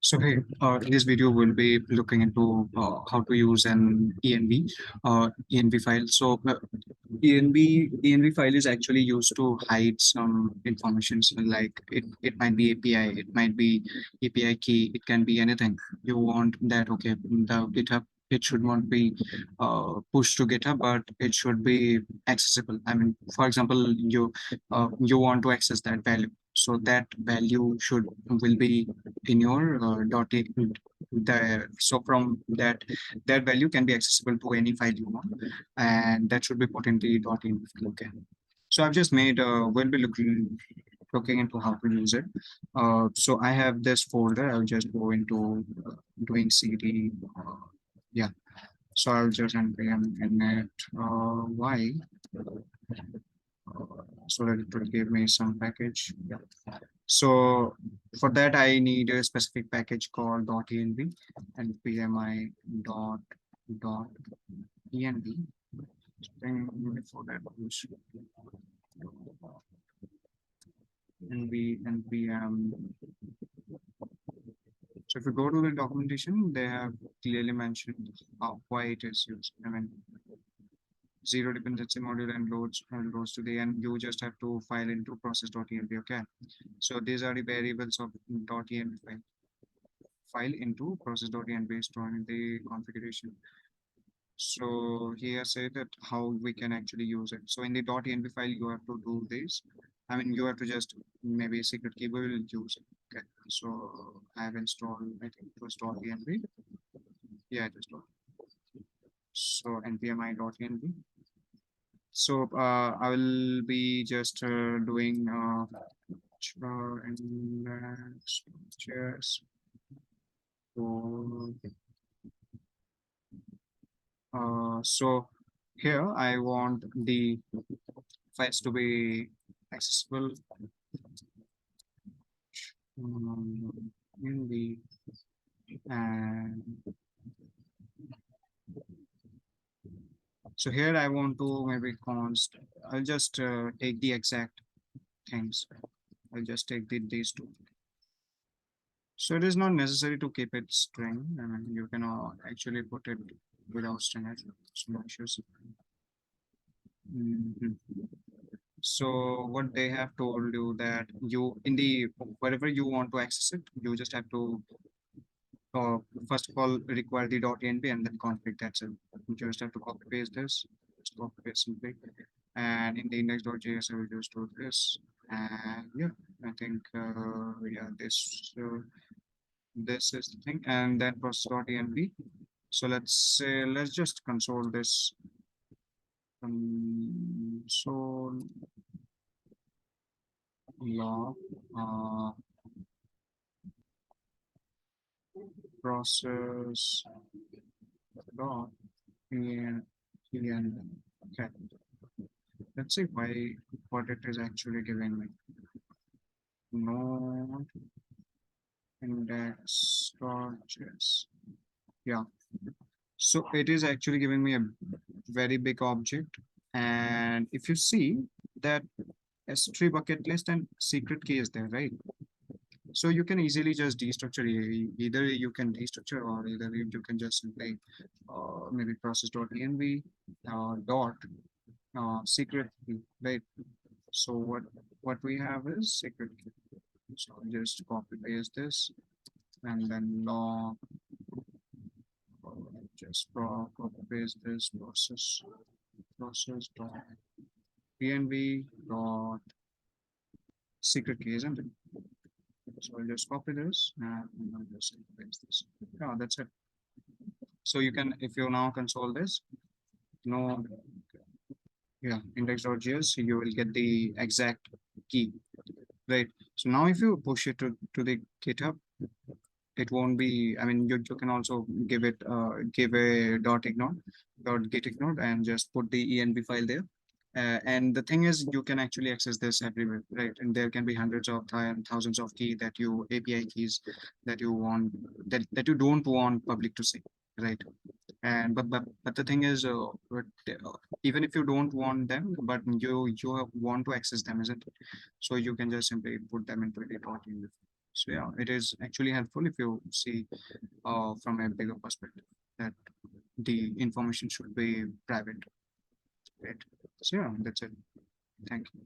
So hey, in this video we'll be looking into how to use an env file. So env file is actually used to hide some information. So like it might be API, it might be API key, it can be anything. You want that, okay, the GitHub, it should not be pushed to GitHub, but it should be accessible. I mean, for example, you want to access that value. So that value should will be in your so from that value can be accessible to any file you want, and that should be put in the .env file. Okay, so I've just made we'll be looking into how to use it. So I have this folder. I'll just go into doing cd yeah, so I'll just npm init y so that it will give me some package. Yeah. So for that, I need a specific package called .env and pmi dot env. Then before that, env npm. So if you go to the documentation, they have clearly mentioned why it is used. I mean, zero dependency module and loads to the end. You just have to file into process.env. Okay, so these are the variables of .env file into process.env based on the configuration. So here say that how we can actually use it. So in the .env file, you have to do this. I mean, you have to just maybe secret key we will use it. Okay. So I have installed, I think it was .env. Yeah, it was so npmi.env. So I will be just doing and structures. So here I want the files to be accessible in the and so here I want to maybe const. I'll just take the exact things. I'll just take these two. So it is not necessary to keep it string. I mean, you can actually put it without string as well. No issues. Mhm. So what they have told you that you in the wherever you want to access it, you just have to first of all require the .env and then config. That's it. You just have to copy paste this, just copy paste simply, and in the index.js I will just do this. And yeah, I think yeah, this is the thing, and then process.env. So let's just console this. So log process dot en. Okay, let's see why what it is actually giving me. Node index.js. Yeah, so it is actually giving me a very big object, and if you see that S3 bucket list and secret key is there, right? So you can easily just destructure either you can destructure or either you can just simply maybe process.env dot secret key, right? So what we have is secret key. So I'll just copy paste this and then log just copy paste this process dot env dot secret key, isn't it? So I'll just copy this and I'll just paste this. Yeah, that's it. So you can, if you now console this, no, yeah, index.js, you will get the exact key, right? So now if you push it to the GitHub, it won't be, I mean, you can also give it, give a git ignore and just put the env file there. And the thing is, you can actually access this everywhere, right? And there can be hundreds of thousands of key that you API keys that you want that you don't want public to see, right? And but the thing is, even if you don't want them, but you want to access them, isn't it? So you can just simply put them into the .env. So yeah, it is actually helpful if you see from a bigger perspective that the information should be private, right? So yeah, that's it. Thank you.